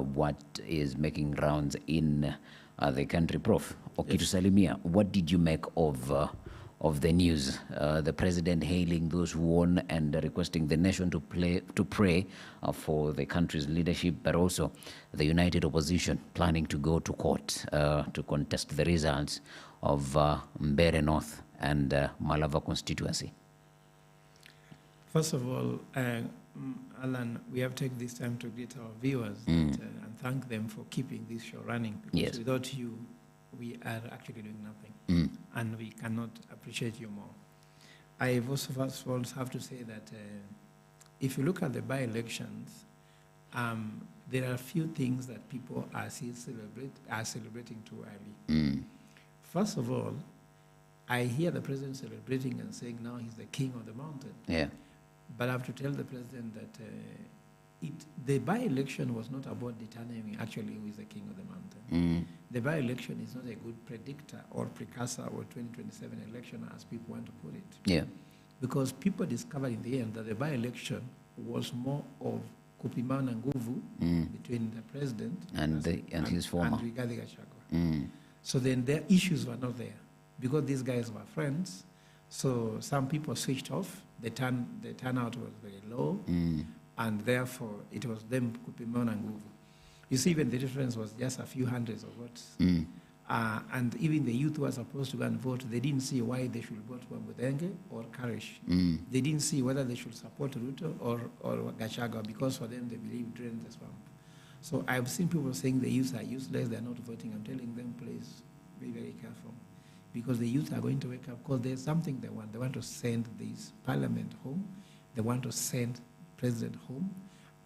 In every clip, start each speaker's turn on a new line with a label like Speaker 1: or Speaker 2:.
Speaker 1: what is making rounds in the country. Prof. Okitu Salimia, what did you make of the news? The president hailing those who won and requesting the nation to pray for the country's leadership, but also the united opposition planning to go to court to contest the results of Mbeere North and Malava constituency.
Speaker 2: First of all, Alan, we have taken this time to greet our viewers and thank them for keeping this show running. Because without you, we are actually doing nothing, and we cannot appreciate you more. I also first of all have to say that if you look at the by-elections, there are a few things that people are celebrating too early. First of all, I hear the president celebrating and saying now he's the king of the mountain.
Speaker 1: Yeah.
Speaker 2: But I have to tell the president that the by-election was not about determining actually who is the king of the mountain. The by-election is not a good predictor or precursor or 2027 election as people want to put it.
Speaker 1: Yeah.
Speaker 2: Because people discovered in the end that the by-election was more of Kupimana Nguvu between the president
Speaker 1: and his former.
Speaker 2: And Rigathi Gachagua. So then their issues were not there. Because these guys were friends, so some people switched off. The turnout was very low, and therefore it was them Kupimana Nguvu. You see, even the difference was just a few hundreds of votes. And even the youth who were supposed to go and vote, they didn't see why they should vote for Mudenge or Karish. They didn't see whether they should support Ruto or Gachagua, because for them they believe drain the swamp. So I've seen people saying the youth are useless, they're not voting. I'm telling them, please be very careful. Because the youth are going to wake up, because there's something they want. They want to send this parliament home, they want to send president home,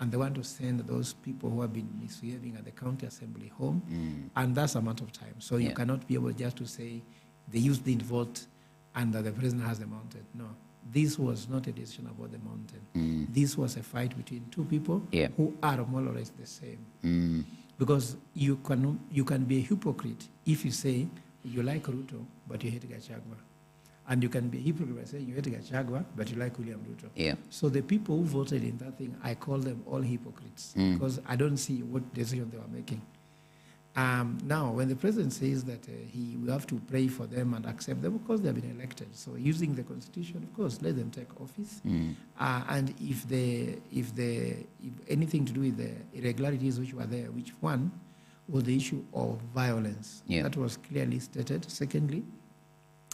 Speaker 2: and they want to send those people who have been misbehaving at the county assembly home, and that's a matter of time. So you cannot be able just to say the youth didn't vote and that the president has the mountain. No, this was not a decision about the mountain. This was a fight between two people who are more or less the same. Because you can be a hypocrite if you say you like Ruto, but you hate Gachagua. And you can be a hypocrite by saying you hate Gachagua, but you like William Ruto.
Speaker 1: Yeah.
Speaker 2: So the people who voted in that thing, I call them all hypocrites, because I don't see what decision they were making. Now, when the president says that we have to pray for them and accept them, of course they have been elected. So using the constitution, of course, let them take office. And if anything to do with the irregularities which were there, which one was the issue of violence. That was clearly stated. Secondly,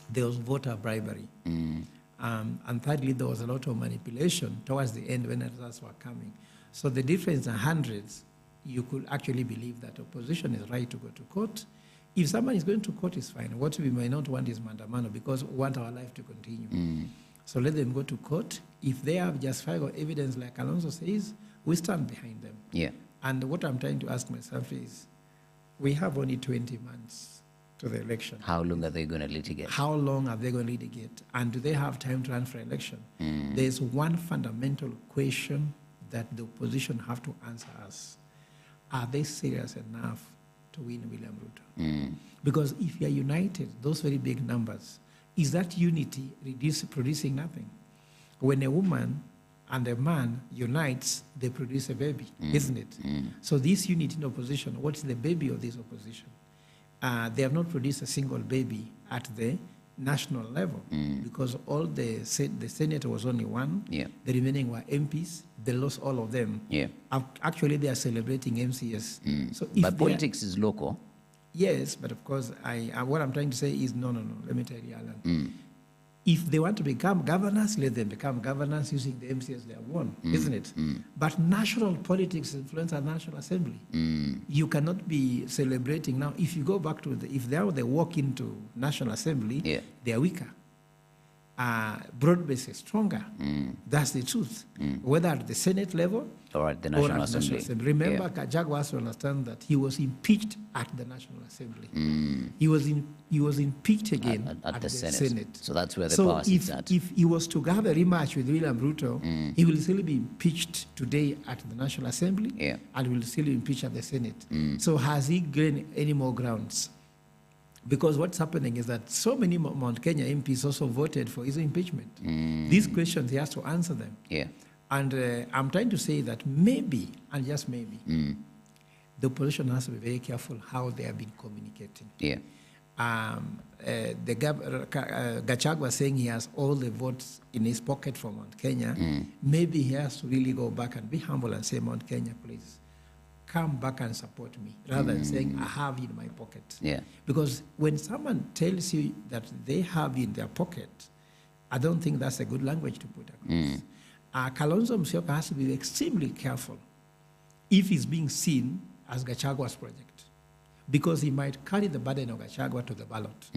Speaker 2: there was voter bribery. And thirdly, there was a lot of manipulation towards the end when the results were coming. So the difference in hundreds, you could actually believe that opposition is right to go to court. If someone is going to court, it's fine. What we may not want is mandamano, because we want our life to continue. So let them go to court. If they have justifiable evidence, like Alonso says, we stand behind them.
Speaker 1: Yeah.
Speaker 2: And what I'm trying to ask myself is, we have only 20 months to the election.
Speaker 1: How long are they going to litigate?
Speaker 2: How long are they going to litigate? And do they have time to run for election? There's one fundamental question that the opposition have to answer us. Are they serious enough to win William Ruto? Because if you are united, those very big numbers, is that unity producing nothing? When a woman and a man unites, they produce a baby, isn't it? So this unity in opposition, what's the baby of this opposition? They have not produced a single baby at the national level, because all the Senate was only one. The remaining were MPs. They lost all of them. Actually, they are celebrating MCS. So
Speaker 1: but politics is local.
Speaker 2: Yes, but of course, what I'm trying to say is no. Let me tell you, Alan. If they want to become governors, let them become governors using the MCS they have won, isn't it? But national politics influence our National Assembly. You cannot be celebrating now. If you go back to if they walk into National Assembly, they are weaker. Broad-based is stronger. That's the truth. Whether at the Senate level
Speaker 1: or at the National Assembly.
Speaker 2: Remember, Gachagua has to understand that he was impeached at the National Assembly. He was impeached again at the Senate.
Speaker 1: So that's where the power sits at.
Speaker 2: If he was to have a rematch with William Ruto, he will still be impeached today at the National Assembly and will still be impeached at the Senate. So has he gained any more grounds? Because what's happening is that so many Mount Kenya MPs also voted for his impeachment. These questions, he has to answer them. And I'm trying to say that maybe, and just maybe, the opposition has to be very careful how they have been communicating.
Speaker 1: Yeah.
Speaker 2: Gachagua saying he has all the votes in his pocket for Mount Kenya. Maybe he has to really go back and be humble and say, Mount Kenya, please, come back and support me, rather than saying, I have it in my pocket.
Speaker 1: Yeah.
Speaker 2: Because when someone tells you that they have it in their pocket, I don't think that's a good language to put across. Kalonzo Musyoka has to be extremely careful if he's being seen as Gachagua's project, because he might carry the burden of Gachagua to the ballot.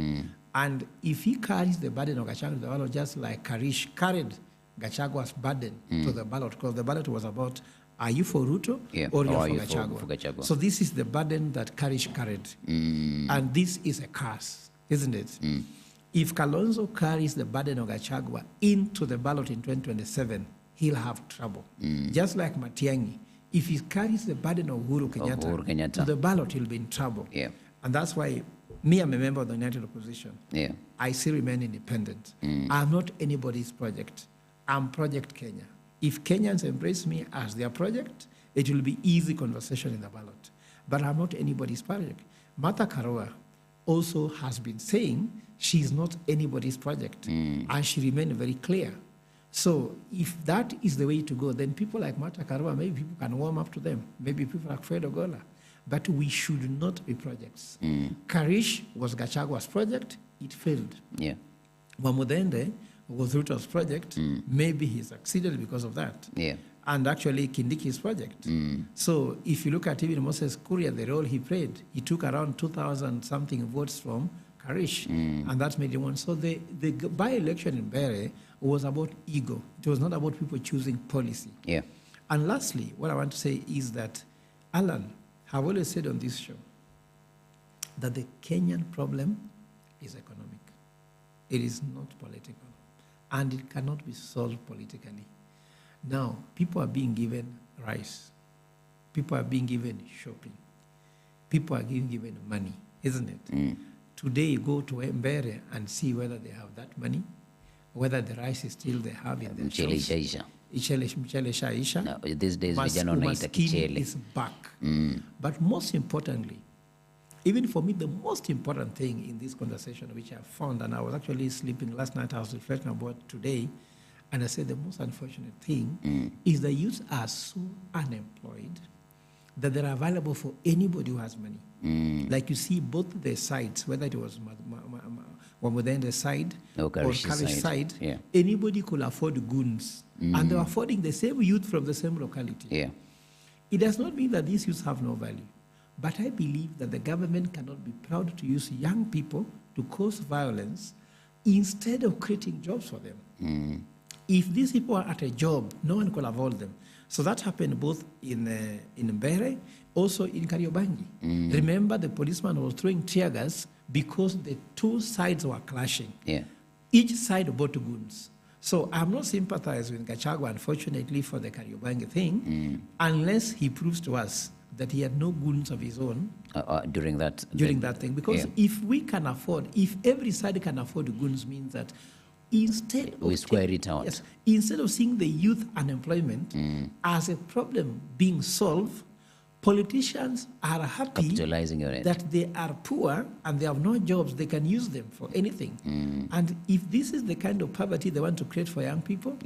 Speaker 2: And if he carries the burden of Gachagua to the ballot, just like Karish carried Gachagua's burden to the ballot, because the ballot was about, are you for Ruto or are you for Gachagua? So this is the burden that Karish carried. And this is a curse, isn't it? If Kalonzo carries the burden of Gachagua into the ballot in 2027, he'll have trouble. Just like Matiang'i, if he carries the burden of Uhuru Kenyatta to the ballot, he'll be in trouble.
Speaker 1: Yeah.
Speaker 2: And that's why me, I'm a member of the United Opposition.
Speaker 1: Yeah.
Speaker 2: I still remain independent. I'm not anybody's project. I'm Project Kenya. If Kenyans embrace me as their project, it will be easy conversation in the ballot. But I'm not anybody's project. Martha Karua also has been saying she's not anybody's project. And she remained very clear. So if that is the way to go, then people like Martha Karua, maybe people can warm up to them. Maybe people like Fred Ogola. But we should not be projects. Karish was Gachagua's project. It failed.
Speaker 1: Yeah.
Speaker 2: Wamudende was Ruto's project. Maybe he succeeded because of that.
Speaker 1: Yeah.
Speaker 2: And actually Kindiki's project. So if you look at even Moses Kuria, the role he played, he took around 2,000 something votes from Karish, and that made him one. So the by-election in Bere was about ego. It was not about people choosing policy.
Speaker 1: Yeah.
Speaker 2: And lastly, what I want to say is that Alan have always said on this show that the Kenyan problem is economic. It is not political. And it cannot be solved politically. Now, people are being given rice. People are being given shopping. People are being given money, isn't it? Today, go to Mbere and see whether they have that money, whether the rice is still they have in their
Speaker 1: Mchele
Speaker 2: shops.
Speaker 1: ishaisha.
Speaker 2: Mchele shaisha.
Speaker 1: No, these days vijana wanaita
Speaker 2: Umaskini
Speaker 1: kichele.
Speaker 2: is back. But most importantly, even for me, the most important thing in this conversation, which I found, and I was actually sleeping last night, I was reflecting about today, and I said the most unfortunate thing is the youth are so unemployed that they're available for anybody who has money. Like you see both the sides, whether it was Wamudende's side or Karish's side, anybody could afford goons. And they're affording the same youth from the same locality.
Speaker 1: Yeah.
Speaker 2: It does not mean that these youths have no value. But I believe that the government cannot be proud to use young people to cause violence instead of creating jobs for them. If these people are at a job, no one could avoid them. So that happened both in Mbere, also in Kariobangi. Remember, the policeman was throwing tear gas because the two sides were clashing.
Speaker 1: Yeah.
Speaker 2: Each side bought goons. So I'm not sympathizing with Gachagua, unfortunately, for the Kariobangi thing, unless he proves to us that he had no goons of his own
Speaker 1: during that
Speaker 2: thing. Because if we can afford, if every side can afford goons, means that instead
Speaker 1: we square it out.
Speaker 2: Yes, instead of seeing the youth unemployment as a problem being solved, politicians are happy
Speaker 1: capitalizing on it.
Speaker 2: That they are poor and they have no jobs, they can use them for anything. And if this is the kind of poverty they want to create for young people,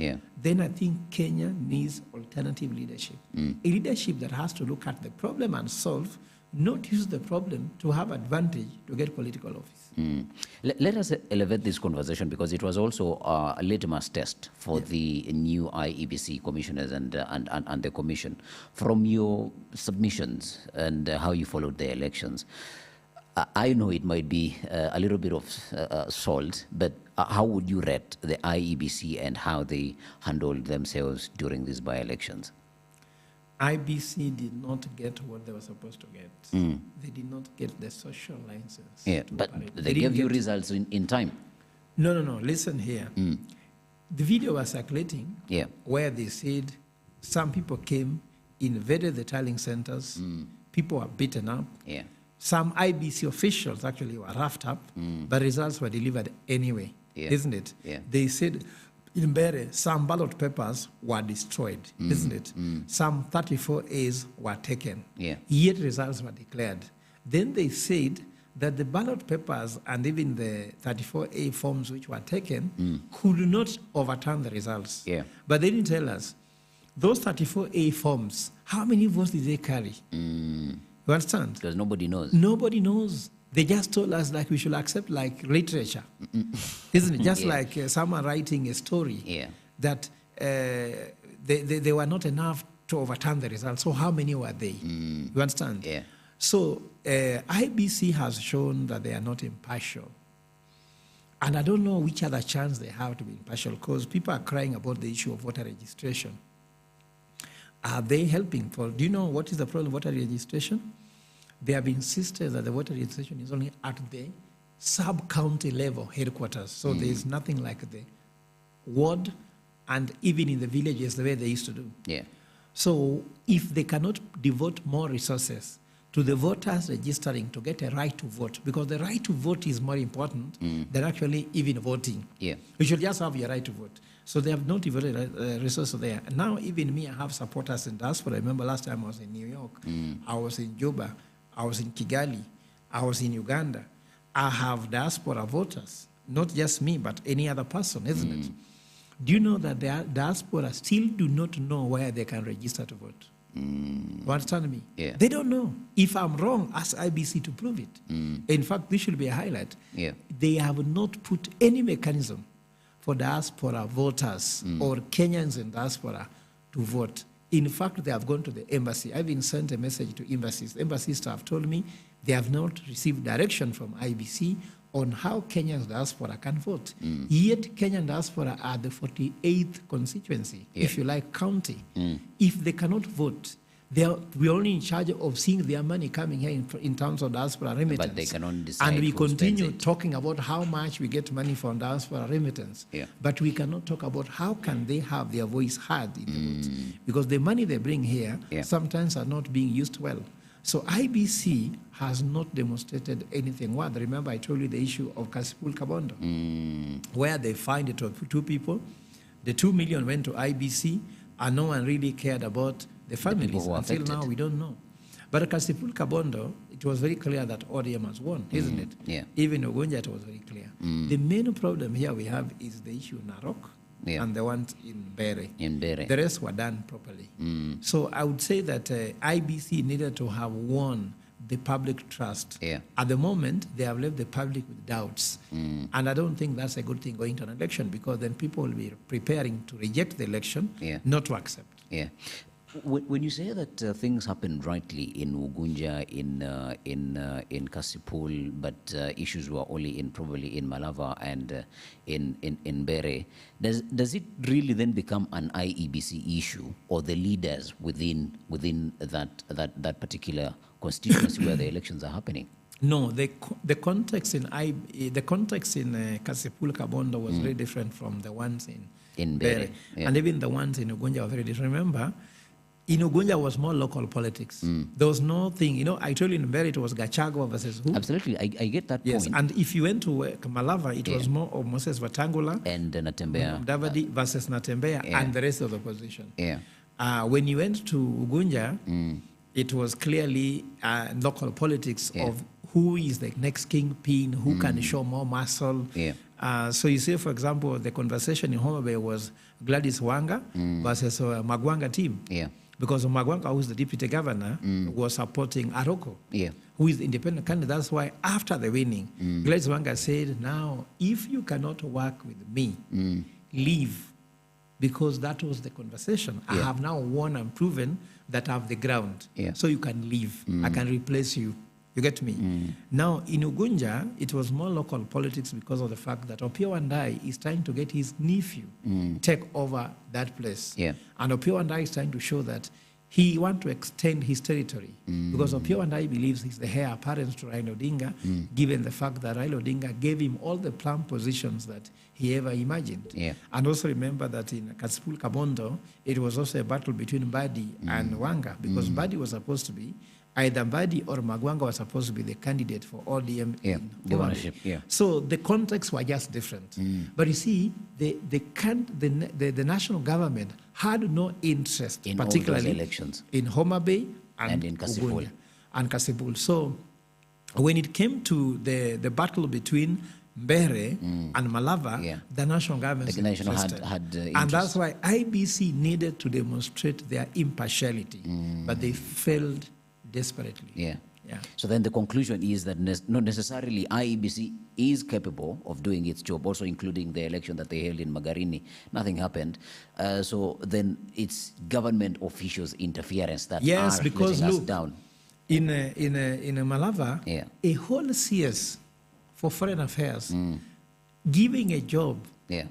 Speaker 2: then I think Kenya needs alternative leadership. A leadership that has to look at the problem and solve, not use the problem to have advantage to get political office.
Speaker 1: Let us elevate this conversation, because it was also a litmus test for the new IEBC commissioners and the commission. From your submissions and how you followed the elections, I know it might be a little bit of salt, but how would you rate the IEBC and how they handled themselves during these by-elections?
Speaker 2: IBC did not get what they were supposed to get. They did not get the social license.
Speaker 1: Yeah, but they gave you results in time.
Speaker 2: No. Listen here. The video was circulating where they said some people came, invaded the tallying centers, people were beaten up. Some IBC officials actually were roughed up, but results were delivered anyway, isn't it? They said in Mbeere, some ballot papers were destroyed, isn't it? Some 34As were taken.
Speaker 1: Yeah.
Speaker 2: Yet results were declared. Then they said that the ballot papers and even the 34A forms which were taken could not overturn the results.
Speaker 1: Yeah.
Speaker 2: But they didn't tell us. Those 34A forms, how many votes did they carry? You understand?
Speaker 1: Because nobody knows.
Speaker 2: Nobody knows. They just told us like we should accept like literature, isn't it? Just like someone writing a story that they were not enough to overturn the results. So how many were they? You understand?
Speaker 1: Yeah.
Speaker 2: So IBC has shown that they are not impartial. And I don't know which other chance they have to be impartial because people are crying about the issue of voter registration. Are they helping? Do you know what is the problem with voter registration? They have insisted that the voter registration is only at the sub-county level headquarters. So there is nothing like the ward and even in the villages the way they used to do.
Speaker 1: Yeah.
Speaker 2: So if they cannot devote more resources to the voters registering to get a right to vote, because the right to vote is more important than actually even voting.
Speaker 1: Yeah.
Speaker 2: You should just have your right to vote. So they have not devoted resources there. Now even me, I have supporters in diaspora. I remember last time I was in New York, I was in Juba, I was in Kigali, I was in Uganda. I have diaspora voters, not just me, but any other person, isn't it? Do you know that the diaspora still do not know where they can register to vote? You understand me?
Speaker 1: Yeah.
Speaker 2: They don't know. If I'm wrong, ask IBC to prove it. In fact, this should be a highlight.
Speaker 1: Yeah.
Speaker 2: They have not put any mechanism for diaspora voters or Kenyans in diaspora to vote. In fact, they have gone to the embassy. I've even sent a message to embassies. Embassy staff told me they have not received direction from IBC on how Kenya's diaspora can vote. Yet Kenyan diaspora are the 48th constituency, if you like, county. If they cannot vote, we're only in charge of seeing their money coming here in terms of diaspora remittance.
Speaker 1: But they cannot decide
Speaker 2: and we
Speaker 1: who
Speaker 2: continue
Speaker 1: spends it.
Speaker 2: talking about how much we get money from diaspora remittance.
Speaker 1: Yeah.
Speaker 2: But we cannot talk about how can they have their voice heard in the vote. Because the money they bring here sometimes are not being used well. So IBC has not demonstrated anything. One, remember I told you the issue of Kasipul Kabondo, where they find it of two people. The 2 million went to IBC, and no one really cared about the families.
Speaker 1: people who are
Speaker 2: Until
Speaker 1: affected.
Speaker 2: now, we don't know. But Kasipul Kabondo, it was very clear that ODM has won, isn't it?
Speaker 1: Yeah.
Speaker 2: Even Ugunja, it was very clear. The main problem here we have is the issue in Narok and the ones in Mbeere.
Speaker 1: In Mbeere.
Speaker 2: The rest were done properly. So I would say that IBC needed to have won the public trust.
Speaker 1: Yeah.
Speaker 2: At the moment, they have left the public with doubts. And I don't think that's a good thing going to an election because then people will be preparing to reject the election, not to accept.
Speaker 1: Yeah. When you say that things happened rightly in Ugunja, in Kasipul, but issues were only probably in Malava and in Mbeere, does it really then become an IEBC issue, or the leaders within that particular constituency where the elections are happening?
Speaker 2: No, the context in Kasipul Kabondo was very different from the ones in
Speaker 1: Mbeere.
Speaker 2: Mbeere. And even the ones in Ugunja were very different. Remember, in Ugunja was more local politics. There was no thing, I told you in Mbeere it was Gachagua versus who?
Speaker 1: Absolutely, I get that
Speaker 2: Yes,
Speaker 1: point.
Speaker 2: and if you went to Malava, it was more of Moses Wetangula
Speaker 1: And Natembeya.
Speaker 2: Davadi versus Natembeya and the rest of the opposition.
Speaker 1: Yeah.
Speaker 2: When you went to Ugunja, it was clearly local politics of who is the next kingpin, who can show more muscle.
Speaker 1: Yeah.
Speaker 2: So you see, for example, the conversation in Homa Bay was Gladys Wanga versus Magwanga team.
Speaker 1: Yeah.
Speaker 2: Because Magwanga, who is the deputy governor, was supporting Aroko, who is the independent candidate. That's why after the winning, Gladys Wanga said, now, if you cannot work with me, leave. Because that was the conversation. I have now won and proven that I have the ground. So you can leave. I can replace you. You get me? Now, in Ugunja, it was more local politics because of the fact that Opiyo Wandayi is trying to get his nephew take over that place. And Opiyo Wandayi is trying to show that he wants to extend his territory because Opiyo Wandayi believes he's the heir apparent to Raila Odinga, given the fact that Raila Odinga gave him all the plum positions that he ever imagined. And also remember that in Kasipul Kabondo, it was also a battle between Mbadi and Wanga because Mbadi was supposed to be either Mbadi or Magwanga was supposed to be the candidate for ODM
Speaker 1: Yeah,
Speaker 2: in
Speaker 1: governorship,
Speaker 2: Homabay.
Speaker 1: yeah.
Speaker 2: So the contexts were just different. But you see, the national government had no interest,
Speaker 1: In all
Speaker 2: particularly
Speaker 1: those elections.
Speaker 2: in Homabay
Speaker 1: And in Kasipul.
Speaker 2: Ugunya and Kasipul. So when it came to the battle between Mbere and Malava,
Speaker 1: Yeah.
Speaker 2: the national government
Speaker 1: The national had
Speaker 2: and that's
Speaker 1: interest.
Speaker 2: why IBC needed to demonstrate their impartiality, but they failed desperately.
Speaker 1: Yeah.
Speaker 2: Yeah.
Speaker 1: So then the conclusion is that not necessarily IEBC is capable of doing its job, also including the election that they held in Magarini. Nothing happened. So then it's government officials' interference that
Speaker 2: Yes,
Speaker 1: are
Speaker 2: because
Speaker 1: letting us
Speaker 2: look,
Speaker 1: down.
Speaker 2: in Malava,
Speaker 1: Yeah.
Speaker 2: a whole CS for foreign affairs giving a job
Speaker 1: Yeah.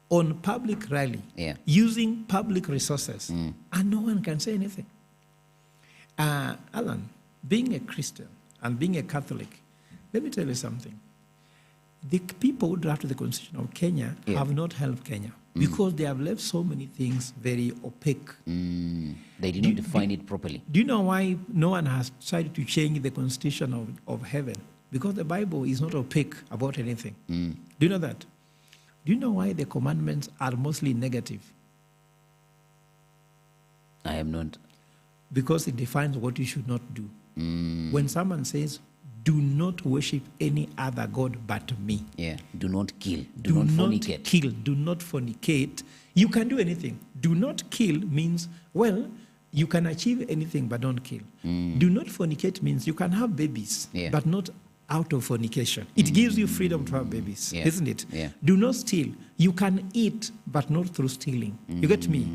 Speaker 2: on public rally,
Speaker 1: Yeah.
Speaker 2: using public resources, and no one can say anything. Alan, being a Christian and being a Catholic, let me tell you something. The people who drafted the Constitution of Kenya
Speaker 1: Yeah.
Speaker 2: have not helped Kenya because they have left so many things very opaque.
Speaker 1: They did not define it properly.
Speaker 2: Do you know why no one has tried to change the Constitution of heaven? Because the Bible is not opaque about anything. Do you know that? Do you know why the commandments are mostly negative?
Speaker 1: I am not.
Speaker 2: Because it defines what you should not do. When someone says, do not worship any other God but me.
Speaker 1: Yeah. Do not kill. Do not fornicate.
Speaker 2: Kill. Do not fornicate. You can do anything. Do not kill means, well, you can achieve anything but don't kill. Do not fornicate means you can have babies,
Speaker 1: Yeah.
Speaker 2: but not out of fornication. It gives you freedom to have babies,
Speaker 1: Yeah.
Speaker 2: isn't it?
Speaker 1: Yeah.
Speaker 2: Do not steal. You can eat, but not through stealing. You get me?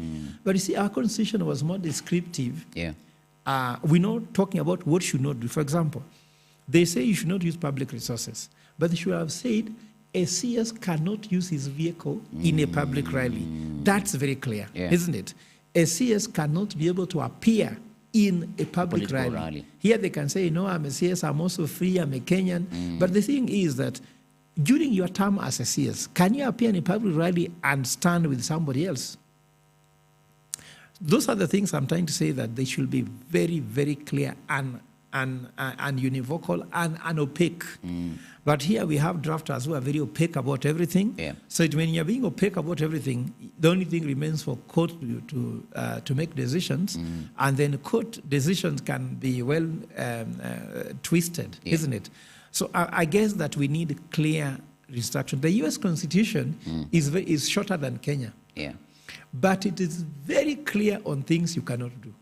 Speaker 2: But you see, our constitution was more descriptive.
Speaker 1: Yeah.
Speaker 2: We're not talking about what should not do. For example, they say you should not use public resources, but they should have said a CS cannot use his vehicle in a public rally. That's very clear,
Speaker 1: Yeah.
Speaker 2: isn't it? A CS cannot be able to appear in a public
Speaker 1: Political
Speaker 2: rally.
Speaker 1: rally.
Speaker 2: Here they can say, no, I'm a CS, I'm also free, I'm a Kenyan. But the thing is that during your term as a CS, can you appear in a public rally and stand with somebody else? Those are the things I'm trying to say, that they should be very, very clear and univocal and opaque. But here we have drafters who are very opaque about everything.
Speaker 1: Yeah.
Speaker 2: So when you're being opaque about everything, the only thing remains for court to make decisions, and then court decisions can be well twisted,
Speaker 1: Yeah.
Speaker 2: isn't it? So I guess that we need clear instruction. The U.S. Constitution is shorter than Kenya.
Speaker 1: Yeah.
Speaker 2: But it is very clear on things you cannot do.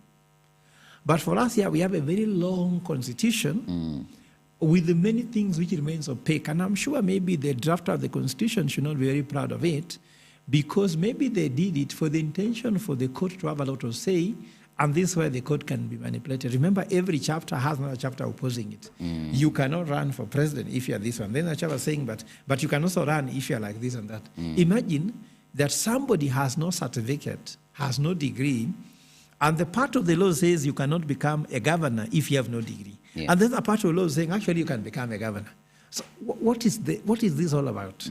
Speaker 2: But for us here, we have a very long constitution with many things which remains opaque. And I'm sure maybe the drafter of the constitution should not be very proud of it, because maybe they did it for the intention for the court to have a lot of say, and this is where the court can be manipulated. Remember, every chapter has another chapter opposing it. You cannot run for president if you're this one. Then the chapter saying, but you can also run if you're like this and that. Imagine that somebody has no certificate, has no degree, and the part of the law says you cannot become a governor if you have no degree.
Speaker 1: Yeah.
Speaker 2: And then a part of the law saying actually you can become a governor. So what is this all about?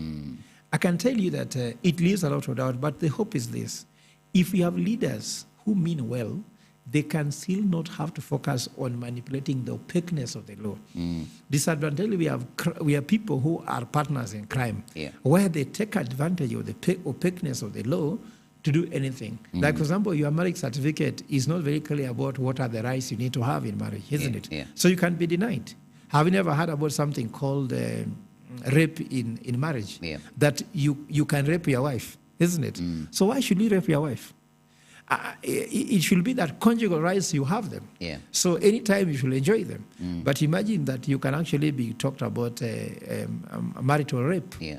Speaker 2: I can tell you that it leaves a lot of doubt, but the hope is this. If we have leaders who mean well, they can still not have to focus on manipulating the opaqueness of the law. Disadvantage, we have people who are partners in crime,
Speaker 1: Yeah.
Speaker 2: where they take advantage of the opaqueness of the law to do anything. Like, for example, your marriage certificate is not very clear about what are the rights you need to have in marriage, isn't
Speaker 1: Yeah,
Speaker 2: it?
Speaker 1: yeah.
Speaker 2: So you can be denied. Have you never heard about something called rape in marriage?
Speaker 1: Yeah.
Speaker 2: That you can rape your wife, isn't it? So why should you rape your wife? It should be that conjugal rights, you have them.
Speaker 1: Yeah.
Speaker 2: So anytime you should enjoy them. But imagine that you can actually be talked about marital rape.
Speaker 1: Yeah.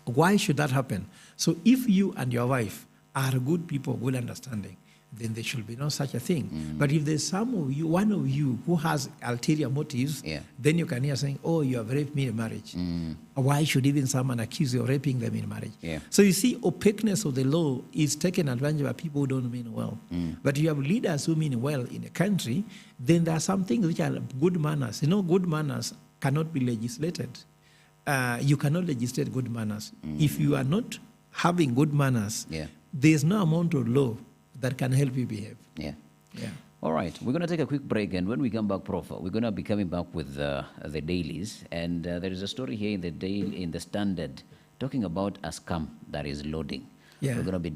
Speaker 2: Why should that happen? So if you and your wife are good people, good understanding, then there should be no such a thing. But if there's one of you who has ulterior motives,
Speaker 1: Yeah.
Speaker 2: then you can hear saying, oh, you have raped me in marriage. Why should even someone accuse you of raping them in marriage?
Speaker 1: Yeah.
Speaker 2: So you see, opaqueness of the law is taken advantage by people who don't mean well. But you have leaders who mean well in a country, then there are some things which are good manners. You know, good manners cannot be legislated. You cannot legislate good manners. If you are not having good manners,
Speaker 1: Yeah.
Speaker 2: there's no amount of law that can help you behave.
Speaker 1: Yeah.
Speaker 2: Yeah.
Speaker 1: All right, we're going to take a quick break, and when we come back, Prof, we're going to be coming back with the dailies, and there is a story here in the Standard talking about a scam that is loading.
Speaker 2: Yeah.
Speaker 1: We're going to be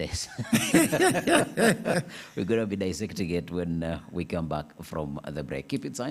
Speaker 1: we're going to be dissecting it when we come back from the break. Keep it science.